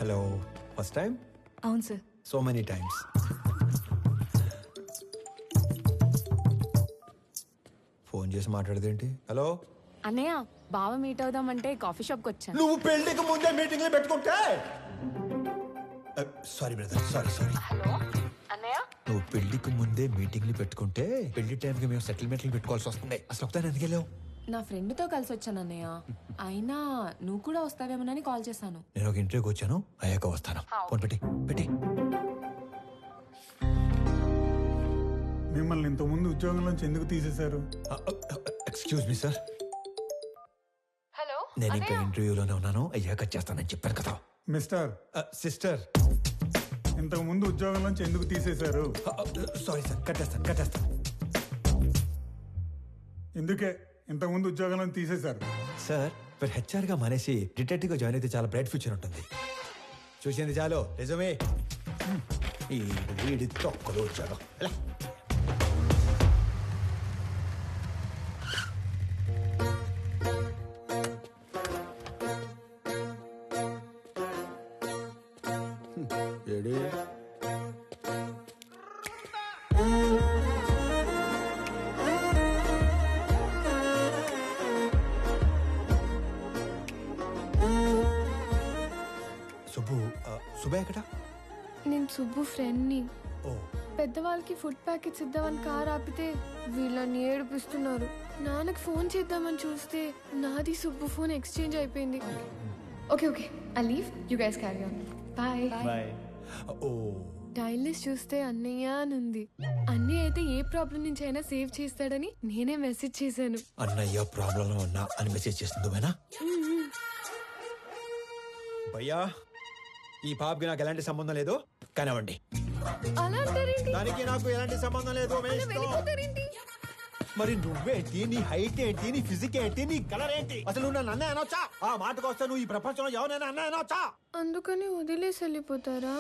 Hello, first time? అవును sir. So many times. Phone చేసి మాట్లాడదేంటి? హలో అన్నయ్య, బావ మీట్ అవుదామంటే కాఫీ షాప్కి వచ్చాను. నువ్వు పెళ్లికి ముందే మీటింగ్లు పెట్టుకుంటే. Sorry brother, sorry. హలో అన్నయ్య. నువ్వు పెళ్లికి ముందే మీటింగ్లు పెట్టుకుంటే పెళ్లి టైంకి మేము సెటిల్మెంట్లు పెట్టుకోవాల్సి వస్తుంది. అసలు ఒకసారి ఎందుకు వెళ్ళావు? నా ఫ్రెండ్తో కలిసి వచ్చాను అన్నయ్య. అయినా నువ్వు కూడా వస్తావేమోనని కాల్ చేశాను. నేను ఒక ఇంటర్వ్యూకి వచ్చాను, అయ్యాక వస్తాను. ఫోన్ పెట్టి. మిమ్మల్ని ఇంతకుముందు ఉద్యోగంలోంచి ఎందుకు తీసేశారు? Excuse me sir, hello. నేను ఇంకా ఇంటర్వ్యూలోనే ఉన్నాను, అయ్యాక చేస్తానని చెప్పాను కదా. Mister, sister. ఇంతకు ముందు ఉద్యోగంలోంచి ఎందుకు తీసేశారు? సారీ సార్, కట్టేస్తాను. ఇందుకే ఇంతకు ముందు ఉద్యోగంలో తీసేశారు. సార్, మీరు హెచ్ఆర్ గా మానేసి డిటెక్టివ్ గా జాయిన్ అయితే చాలా బ్రైట్ ఫ్యూచర్ ఉంటుంది. చూసింది చాలు, నిజమే. ఈ వీడి తొక్కలు వచ్చాడు. ఏడి సుబ్బయ్య ఎక్కడ? నేను సుబ్బు ఫ్రెండ్ని. ఓ, పెద్దవాళ్ళకి ఫుడ్ ప్యాకెట్స్ ఇద్దామని కార్ ఆపితే వీళ్ళని ఏడిపిస్తున్నారు. నాన్నకి ఫోన్ చేద్దామని చూస్తే నాది సుబ్బు ఫోన్ ఎక్స్చేంజ్ అయిపోయింది. Okay I leave, you guys carry on. Bye. ఓ, డైల్ లిస్ట్ చూస్తే అన్నయ్య అని ఉంది. అన్నయ్య అయితే ఏ ప్రాబ్లం నుంచి అయినా సేవ్ చేస్తాడని నేనే మెసేజ్ చేశాను. అన్నయ్య ప్రాబ్లం ఉన్నా అని మెసేజ్ చేస్తుంది భయ్యా. భయ్యా, ఈ పాపకి నాకు ఎలాంటి సంబంధం లేదు, కానివ్వండి. అలా అంటారేంటి? దానికి నాకు ఎలాంటి సంబంధం లేదు. వెళ్ళిపోతారేంటి? మరి నువ్వేంటి, నీ హైట్ ఏంటి, నీ ఫిజిక్ ఏంటి, నీ కలర్ ఏంటి? అసలు నువ్వు నన్ను అన్నయ్య అనొచ్చా? ఆ మాటకు వస్తే నువ్వు ఈ ప్రపంచంలో ఎవరైనా అన్నయ్య అనొచ్చా? అందుకని వదిలేసి వెళ్ళిపోతారా?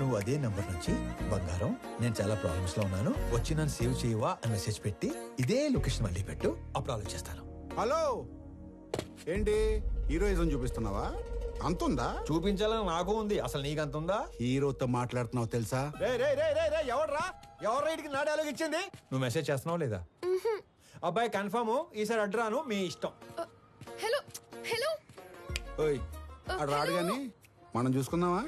నువ్వు అదే నంబర్ నుంచి బంగారం, నేను చాలా ప్రాబ్లమ్స్ లో ఉన్నాను, వచ్చి నన్ను సేవ్ చేయవా అని మెసేజ్ పెట్టి ఇదే లొకేషన్ మళ్ళీ పెట్టు, అప్పుడు ఆలోచిస్తాను. హలో, ఏంటి హీరోయిజం చూపిస్తున్నావా? అంతుందా? చూపించాలని నాకు ఉంది, అసలు నీకంతుందా? హీరోతో మాట్లాడుతున్నావు తెలుసా? ఎవరు ఇటుకి నా డైలాగ్ ఇచ్చింది? నువ్వు మెసేజ్ చేస్తున్నావు లేదా? అబ్బాయి కన్ఫర్మ్, ఈసారి అడ్రాను, మీ ఇష్టం. హలో. ఓయ్, అడు రాడు గాని మనం చూసుకుందామా?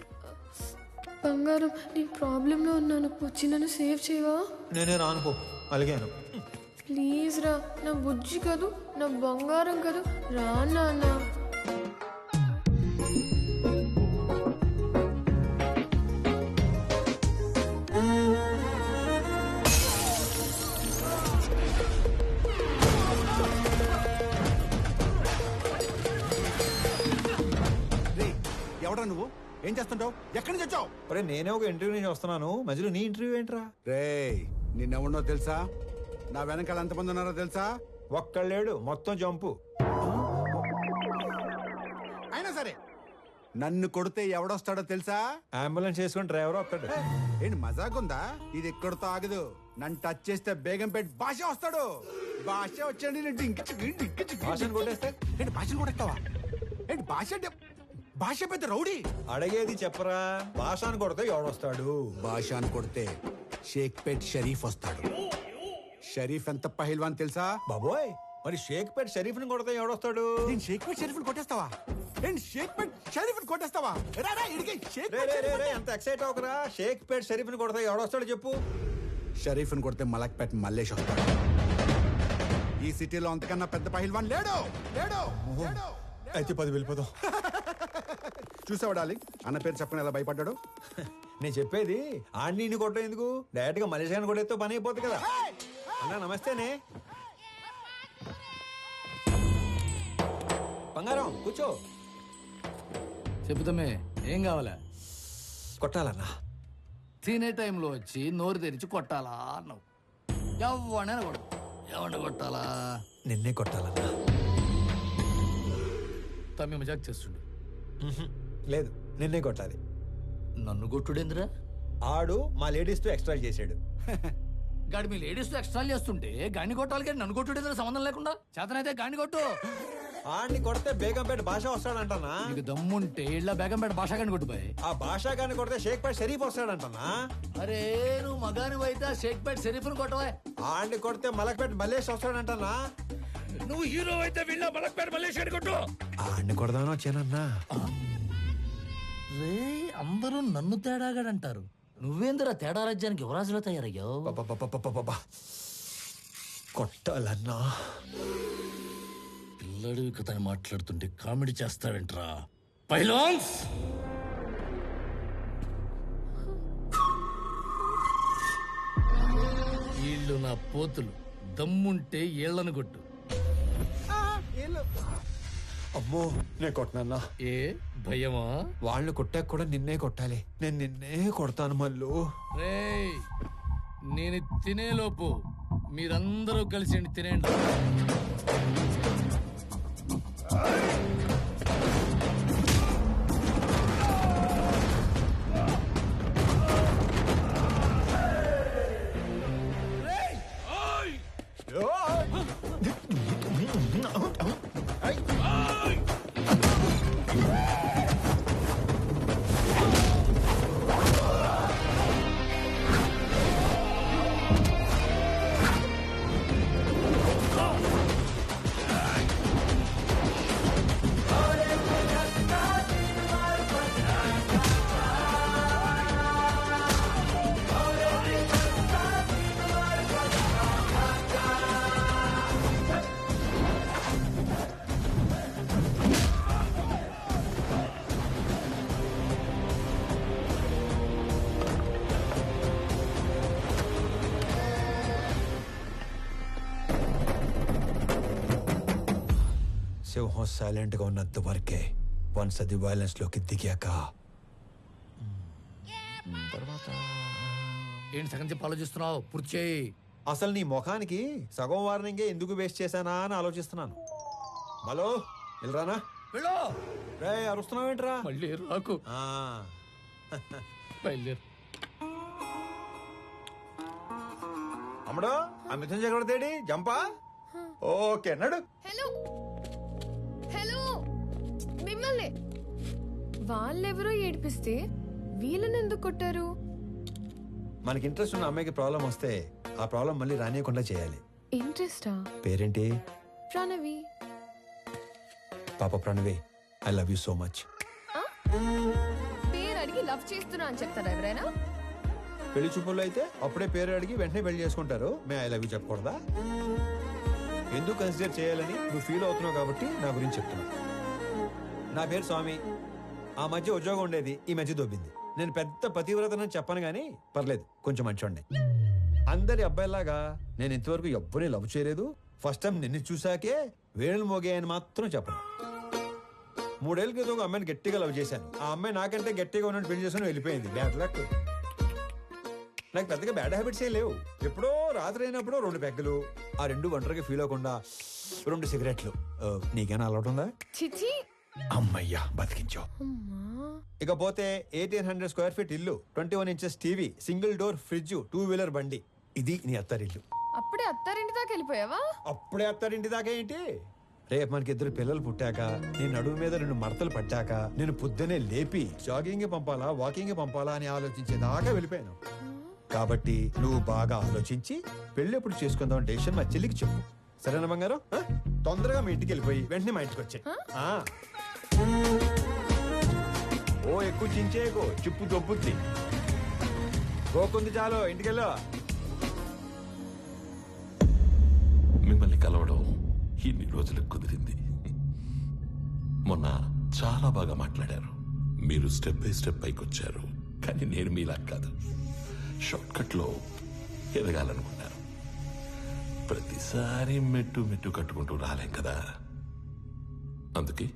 బంగారం, నేను ప్రాబ్లంలో ఉన్నాను, వచ్చి నన్ను సేవ్ చేయవా? నేనే రానుకో, అలిగాను. ప్లీజ్ రా, నా బుజ్జి కాదు, నా బంగారం కాదు, రా నాన్న. ఎవడా నువ్వు? ఏం చేస్తుంటావు? ఎక్కడి నుంచి వచ్చావు? అరే, నేనే ఒక ఇంటర్వ్యూ నుంచి వస్తున్నాను, మధ్యలో నీ ఇంటర్వ్యూ ఏంట్రా? రే, నిన్నెవడో తెలుసా? నా వెనకాల ఎంతమంది ఉన్నారో తెలుసా? ఒక్కళ్ళేడు, మొత్తం జంపు. అయినా సరే నన్ను కొడితే ఎవడొస్తాడో తెలుసా? అంబులెన్స్ చేసుకుని డ్రైవర్ వస్తాడు. ఏంటి మజాకుందా? ఇది ఎక్కడితో ఆగదు. నన్ను టచ్ చేస్తే బేగంపేట భాష వస్తాడు. భాష వచ్చాడు. భాషను కొట్టేస్తే? ఏంటి భాషను కొట్టేస్తావా? ఏంటి భాష అంటే? భాష పెద్ద రౌడీ. అడిగేది చెప్పరా, భాషను కొడితే ఎవడొస్తాడు? భాషను కొడితే షేక్పేట్ షరీఫ్ వస్తాడు. షరీఫ్ ఎంత పహిల్వాన్ తెలుసా? బాబోయ్, మరి షేక్పేట్ షరీఫ్ ని కొడితే ఎవడొస్తాడు? నేను షేక్పేట్ షరీఫ్ కొట్టేస్తావా? నేను షేక్పేట్ షరీఫ్ కొట్టేస్తావా? ఎంత ఎక్సైట్ అవకరా. షేక్పేట్ షరీఫ్ ని కొడితే ఎవడొస్తాడు చెప్పు? షరీఫ్ ని కొడితే మలక్పేట్ మల్లేష్ వస్తాడు. ఈ సిటీలో అంతకన్నా పెద్ద పహిల్వాన్ లేడు. అయితే 10 వెళ్ళిపోదాం. చూసావా డార్లింగ్, అన్న పేరు చెప్పని ఎలా భయపడ్డాడు? నేను చెప్పేది ఆడిని కొట్టడం ఎందుకు, డైరెక్ట్ గా మలేషియాని కొట్టేస్తే పని అయిపోతుంది కదా. అన్నా నమస్తేనే. బంగారం కూర్చో. చెబుతామే, ఏం కావాలా? కొట్టాలన్నా. తినే టైంలో వచ్చి నోరు తెరిచి కొట్టాలా అన్నావు. ఎవడైనా కొడు. ఎవరిని కొట్టాలా? నిన్నే కొట్టాలన్నా. తమ్మి మజాక్ చేస్తుండు. లేదు, నిన్నే కొట్టాలి. నన్ను కొట్టుడేంద్రా? ఆడు మా లేడీస్ తో ఎక్స్ట్రా చేసాడు. గాడి మీ లేడీస్ తో ఎక్స్ట్రా చేస్తుంటే గాని కొట్టాలి కానీ నన్ను కొట్టుడేంద్రా? సంబంధం లేకుండా చేతనైతే గాని కొట్టు. ఆడిని కొడితే బేగంపేట భాష వస్తాడంటనా. నీకు దమ్ముంటే ఇళ్ళ బేగంపేట భాష కానీ కొట్టుపోయి. ఆ భాషా గాని కొడితే షేక్పేట షరీఫ్ వస్తాడంటనా. అరే నువ్వు మగాని అయితే షేక్పేట షరీఫ్ను కొట్టవా. ఆడిని కొడితే మలక్పేట మల్లేష్ వస్తాడంటనా. నువ్వు హీరో అయితే వీళ్ళ మలక్పేట మల్లేష్ కొట్టు. ఆడిని కొడదామని వచ్చానన్నా. రే అందరూ నన్ను తేడాగాడంటారు. నువ్వేందిరా తేడా రాజ్యానికి యువరాజులో తయారయ్యావు. పపపపపపప. కొట్టాలన్నా. పిల్లడు కథని మాట్లాడుతుంటే కామెడీ చేస్తావేంట్రా పైలాన్స్. వీళ్ళు నా పోతులు, దమ్ముంటే ఏళ్లను కొట్టు. అమ్మో నేను కొట్టనన్నా. ఏ భయమా? వాళ్ళని కొట్టాక కూడా నిన్నే కొట్టాలి. నేను నిన్నే కొడతాను మళ్ళు. రేయ్ నేను తినేలోపు మీరందరూ కలిసి తినేయండి. సింహం సైలెంట్ గా ఉన్నంత వరకే. వన్స్ అది వైలెన్స్ లోకి దిగాక తర్వాత ఏంటి సగం చెప్పి ఆలోచిస్తున్నావు? పూర్తి చేయి. అసలు నీ ముఖానికి సగం వార్నింగే ఎందుకు వేస్ట్ చేశానా అని ఆలోచిస్తున్నాను. హలో వెళ్ళరానా. వెళ్ళు. రే అరుస్తున్నావేంట్రా. మళ్ళీ రాకు. ఆ. బయలుదేరు. అమ్మడు ఆ మిథున్ చక్రవర్తి జంపా. ఓకే నడు. హలో హలో, మిమ్మల్ని వాళ్ళెవరో ఏడిపిస్తే వీళ్ళని ఎందుకు కొట్టారు? మనకి ఇంట్రెస్ట్ ఉన్న అమ్మాయికి ప్రాబ్లం వస్తే ఆ ప్రాబ్లం మళ్ళీ రానియకుండా చేయాలి. ఇంట్రెస్టా? పేరేంటి? ప్రణవి. పాప Pranavi, I love you so much. పేరు అడిగి లవ్ చేస్తున్నా అని చెప్తారా ఎవరైనా? పెళ్లి చూపుల్లో అయితే అప్పుడే పేరు అడిగి వెంటనే పెళ్లి చేసుకుంటారు. మే ఐ లవ్ యూ చెప్పకూడదా? ఎందుకు కన్సిడర్ చేయాలని నువ్వు ఫీల్ అవుతున్నావు కాబట్టి నా గురించి చెప్తున్నా. నా పేరు స్వామి. ఆ మధ్య ఉద్యోగం ఉండేది, ఈ మధ్య దొబ్బింది. నేను పెద్ద పతివ్రతనని చెప్పను గానీ పర్లేదు, కొంచెం మంచోండి. అందరి అబ్బాయిలాగా నేను ఇంతవరకు ఎవ్వరిని లవ్ చేయలేదు. ఫస్ట్ టైం నిన్ను చూసాకే వేణులు మోగాయని మాత్రం చెప్పను. 3 ఏళ్ల క్రితం ఒక అమ్మాయిని గట్టిగా లవ్ చేశాను. ఆ అమ్మాయి నాకంటే గట్టిగా ఉన్నట్టు పెళ్లి చేసుకుని వెళ్ళిపోయింది. Bad luck. నాకు పెద్దగా బ్యాడ్ హ్యాబిట్స్ ఏం లేవు. ఎప్పుడో రాత్రి అయినప్పుడు 2 పెగ్గలు, ఆ 2 ఒంటరిగా ఫీల్ అవ్వకుండా 2 సిగరెట్లు. నీకేనా అలవాటు ఉందా? చిచి. అమ్మయ్యా బతికించావు. ఇకపోతే 1800 స్క్వేర్ ఫీట్ ఇల్లు, 21 inches TV, single door fridge, 2 wheeler బండి. ఇది నీ అత్తారిల్లు. అప్పుడే అత్తారింటి దాకా వెళ్ళిపోయావా? అప్పుడే అత్తారింటి దాకా ఏంటి? రేపు మనకి 2 పిల్లలు పుట్టాక, నేను నడుము మీద 2 మడతలు పట్టాక, నేను పొద్దునే లేపి జాగింగ్ పంపాలా వాకింగ్ పంపాలా అని ఆలోచించేదాకా వెళ్ళిపోయాను. కాబట్టి నువ్వు బాగా ఆలోచించి పెళ్లి ఎప్పుడు చేసుకుందాం డెసిషన్ మా చెల్లికి చెప్పు. సరేనా బంగారం? తొందరగా మీ ఇంటికి వెళ్ళిపోయి వెంటనే మా ఇంటికి వచ్చాయి. ఓ ఎక్కువ చించేయకు, చిప్పు దొబ్బుద్ది. గోకుంది చాలు, ఇంటికెళ్ళు. మిమ్మల్ని కలవడం ఇన్ని రోజులకు కుదిరింది. మొన్న చాలా బాగా మాట్లాడారు. మీరు స్టెప్ బై స్టెప్ పైకి వచ్చారు. కానీ నేను మీలా కాదు, షార్ట్ కట్ లో ఎదగాలనుకున్నాను. ప్రతిసారి మెట్టు మెట్టు కట్టుకుంటూ రాలేం కదా. అందుకే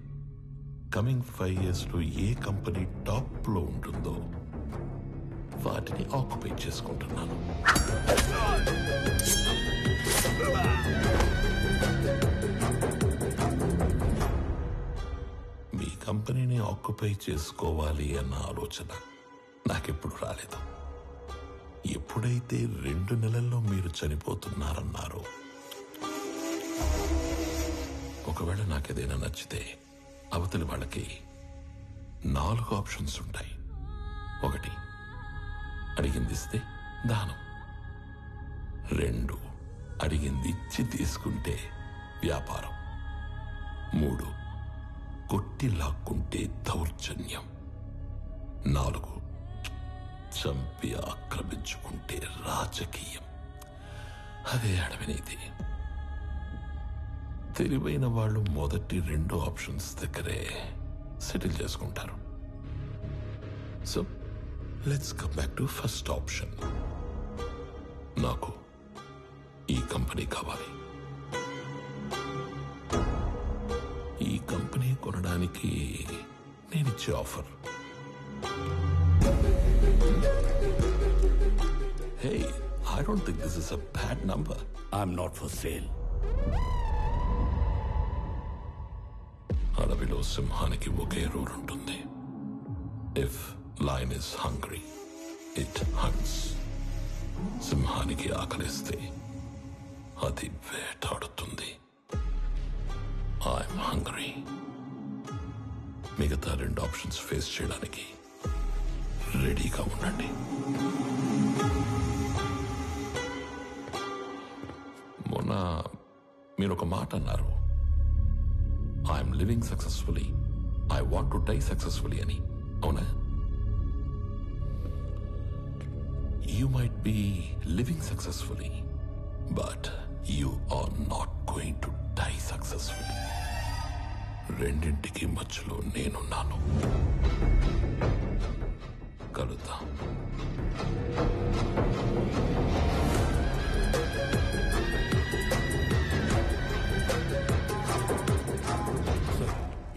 కమింగ్ 5 years లో ఏ కంపెనీ టాప్ లో ఉంటుందో వాటిని ఆక్యుపై చేసుకుంటున్నాను. మీ కంపెనీని ఆక్యుపై చేసుకోవాలి అన్న ఆలోచన నాకెప్పుడు రాలేదు. ఎప్పుడైతే 2 నెలల్లో మీరు చనిపోతున్నారన్నారో ఒకవేళ నాకేదైనా నచ్చితే అవతలి వాళ్ళకి 4 ఆప్షన్స్ ఉంటాయి. 1, అడిగింది ఇస్తే దానం. 2, అడిగింది ఇచ్చి తీసుకుంటే వ్యాపారం. 3, కొట్టి లాక్కుంటే దౌర్జన్యం. 4, చంపి ఆక్రమించుకుంటే రాజకీయం. అదే అడవినీతి. తెలివైన వాళ్ళు మొదటి 2 ఆప్షన్స్ దగ్గరే సెటిల్ చేసుకుంటారు. So let's come back to first option. నాకు ఈ కంపెనీ కావాలి. ఈ కంపెనీ కొనడానికి నేనిచ్చే offer, hey, I don't think this is a bad number. I'm not for sale. అడవిలో సింహానికి ఒకే రూల్ ఉంటుంది. If lion is hungry it haunts. సింహానికి ఆకలిస్తే అది వేటాడుతుంది. I'm hungry. మిగతా 2 ఆప్షన్స్ ఫేస్ చేయడానికి రెడీగా ఉండండి. మొన్న మీరు ఒక మాట అన్నారు, I'm living successfully, I want to die successfully అని. అవునా? You might be living successfully, but you are not going to die successfully. రెండింటికి మధ్యలో నేనున్నాను. కలుద్దాం.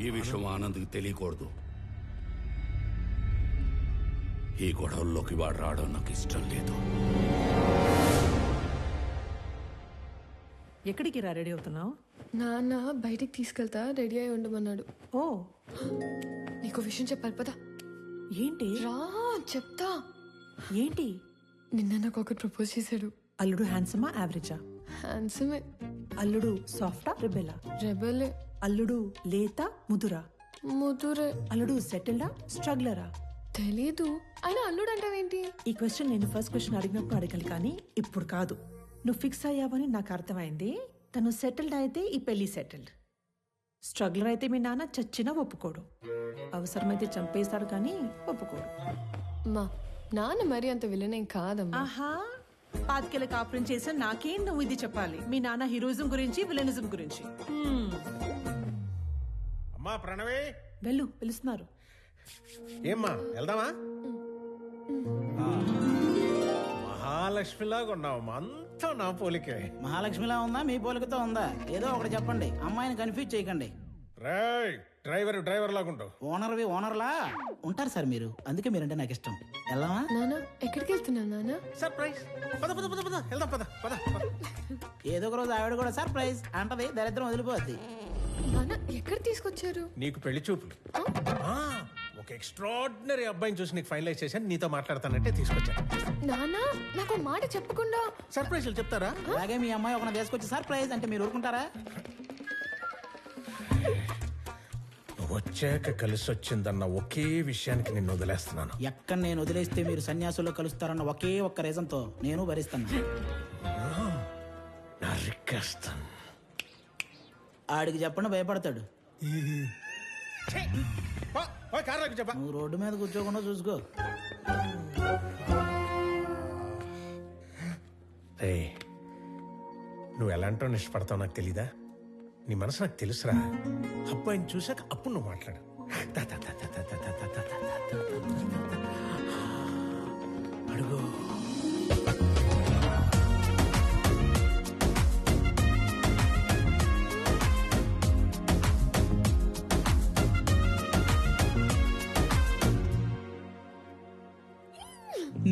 ఈ విషయం ఆనంద్కి తెలియకూడదు. ఈ గొడవల్లోకి వాడు రావడం నాకు ఇష్టం లేదు. ఎక్కడికి రా రెడీ అవుతున్నావు? నాన్న బయటికి తీసుకెళ్తా, రెడీ అయి ఉండమన్నాడు. ఓ, నీకు విషయం చెప్పాలి పదా. ఏంటి? రా చెప్తా. ఏంటి? నిన్న నాకు ఒకటి ప్రపోజ్ చేశాడు. అల్లుడు హ్యాండ్సమా యావరేజా? హ్యాండ్సమే. అల్లుడు సాఫ్టా రెబెలా? రెబలే. అల్లుడు లేత ముదురా? ముదురే. అల్లుడు సెటిల్డా స్ట్రగ్లరా? తెలీదు. అయినా అల్లుడు అంటావేంటి? ఈ క్వశ్చన్ నేను ఫస్ట్ క్వశ్చన్ అడిగినప్పుడు అడగాలి, కానీ ఇప్పుడు కాదు. నువ్వు ఫిక్స్ అయ్యావని నాకు అర్థమైంది. తను సెటిల్డ్ అయితే ఈ పెళ్లి సెటిల్డ్. స్ట్రగ్లర్ అయితే మీ నాన్న చచ్చినా ఒప్పుకోడు. అవసరమైతే చంపేస్తాడు కానీ ఒప్పుకోడు. మా నాన్న మరి అంత విలనేం కాదమ్మా. ఆహా, పాతికేళ్ళ కాపురం చేసిన నాకేం నువ్వు ఇది చెప్పాలి? మీ నాన్న హీరోయిజం గురించి విలనిజం గురించి. అమ్మా ప్రణవే, వెళ్ళు, పిలుస్తున్నారు. ఏమ్మా వెళ్దామా? మహాలక్ష్మిలాగా ఉన్నావమ్మా, అంతా నా పోలికే. మహాలక్ష్మిలా ఉందా మీ పోలికతో ఉందా? ఏదో ఒకటి చెప్పండి, అమ్మాయిని కన్ఫ్యూజ్ చేయకండి. రేయ్, డ్రైవర్ లాగా ఉంటావు. ఓనర్లా ఉంటారు సార్ మీరు, అందుకే మీరంటే నాకు ఇష్టం. వెళ్దామా? నాన్న ఎక్కడికి వెళ్తున్నా నాన్న? సర్ప్రైజ్. పద పద పద పద వెళ్దాం, పద పద. ఏదో ఒక రోజు ఆవిడ కూడా సర్ప్రైజ్ అంటది, దరిద్రం వదిలిపోద్ది. నాన్న ఎక్కడ తీసుకొచ్చారు? నీకు పెళ్లి చూపులు. ఒక ఎక్స్ట్రాడినరీ అబ్బాయిని చూసి నీకు ఫైనలైజ్ చేశాను, నీతో మాట్లాడతానంటే తీసుకొచ్చాను. నాన్న నాకు మాట చెప్పకుండా సర్ప్రైజ్లు చెప్తారా? అలాగే మీ అమ్మాయి ఒక తీసుకొచ్చి సర్ప్రైజ్ అంటే మీరు ఊరుకుంటారా? వచ్చాక కలిసి వచ్చిందన్న ఒకే విషయానికి నిన్ను వదిలేస్తున్నాను. ఎక్కడ నేను వదిలేస్తే మీరు సన్యాసుల్లో కలుస్తారన్న ఒకే ఒక్క రీజన్తో నేను భరిస్తాను. నరికేస్తాను. ఆడికి చెప్పండి, భయపడతాడు. చెప్ప, నువ్వు రోడ్డు మీద కూర్చోకుండా చూసుకో. నువ్వు ఎలాంటో ఇష్టపడతావు నాకు తెలీదా? నీ మనసు నాకు తెలుసురా. అబ్బాయిని చూసాక అప్పుడు నువ్వు మాట్లాడు. అడుగు.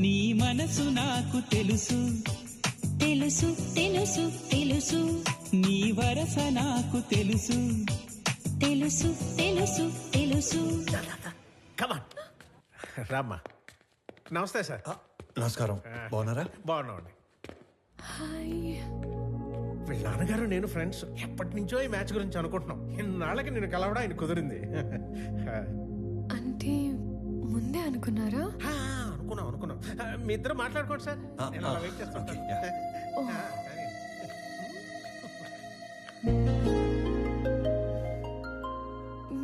నీ మనసు నాకు తెలుసు తెలుసు తెలుసు తెలుసు, నీ వరస నాకు తెలుసు తెలుసు తెలుసు తెలుసు. రామ్మా. నమస్తే సార్. నమస్కారం. బాగున్నారా? బాగున్నామండి. హాయ్. వీళ్ళ నాన్నగారు నేను ఫ్రెండ్స్ ఎప్పటి నుంచో ఈ మ్యాచ్ గురించి అనుకుంటున్నాం. ఇన్నాళ్ళకి నేను కలవడం ఆయన కుదిరింది. అంటే ముందే అనుకున్నారా? అనుకున్నాం. మీ ఇద్దరు మాట్లాడుకోండి సార్, నేను అలా వెయిట్ చేస్తాను.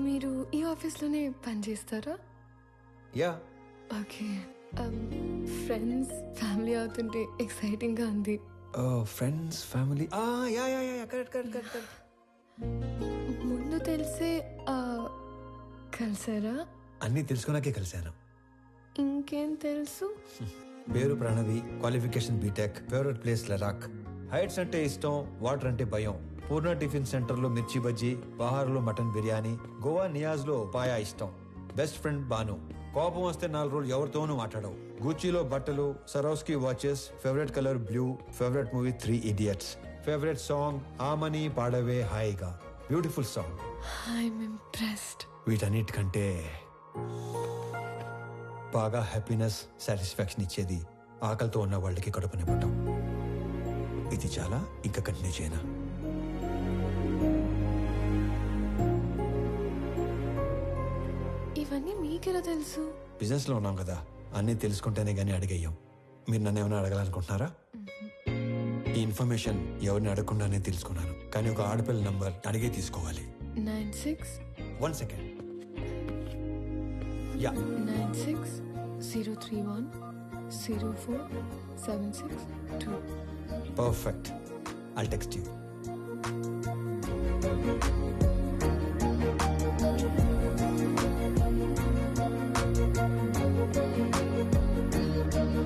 మీరు ఈ ఆఫీస్లోనే పనిచేస్తారా? యా. ఓకే. ఫ్రెండ్స్ ఫ్యామిలీ అవుతుంటే ఎక్సైటింగ్గా ఉంది. Friends family, yeah yeah yeah, correct. ముందు తెలిసే కలిసారా? అన్నీ తెలుసుకున్నాకే కలిశాను. ఇంకేం తెలుసు? పేరు Pranavi, qualification BTech, favourite place Ladakh, heights అంటే ఇష్టం, వాటర్ అంటే భయం, పూర్ణ టిఫిన్ సెంటర్లో మిర్చి బజ్జీ, బహార్లో మటన్ బిర్యానీ, గోవా నియాజ్లో పాయా ఇష్టం, బెస్ట్ ఫ్రెండ్ బాను, కోపం వస్తే 4 రోజులు ఎవరితోనూ మాట్లాడవు, గూచీలో బట్టలు, Swarovski watches, favourite colour blue, favourite movie 3 Idiots, favourite song ఆమని పాడవే హాయిగా, బ్యూటిఫుల్ సాంగ్. I'm impressed. వీటన్నిటికంటే బాగా హ్యాపీనెస్, సాటిస్ఫాక్షన్ ఇచ్చేది ఆకలితో ఉన్న వాళ్ళకి కడుపు నింపటం. ఇది చాలా, ఇంకా కంటిన్యూ చేయనా? ఇవన్నీ మీకెలా తెలుసు? బిజినెస్ లో ఉన్నాం కదా, అన్నీ తెలుసుకుంటేనే గానీ అడిగేయం. మీరు నన్ను ఏమైనా అడగాలనుకుంటున్నారా? ఈ ఇన్ఫర్మేషన్ ఎవరిని అడగకుండానే తెలుసుకున్నాను, కానీ ఒక ఆడపిల్ల నంబర్ అడిగే తీసుకోవాలి. 96 1 second. Yeah, 96 031 04 762. Perfect. I'll text you.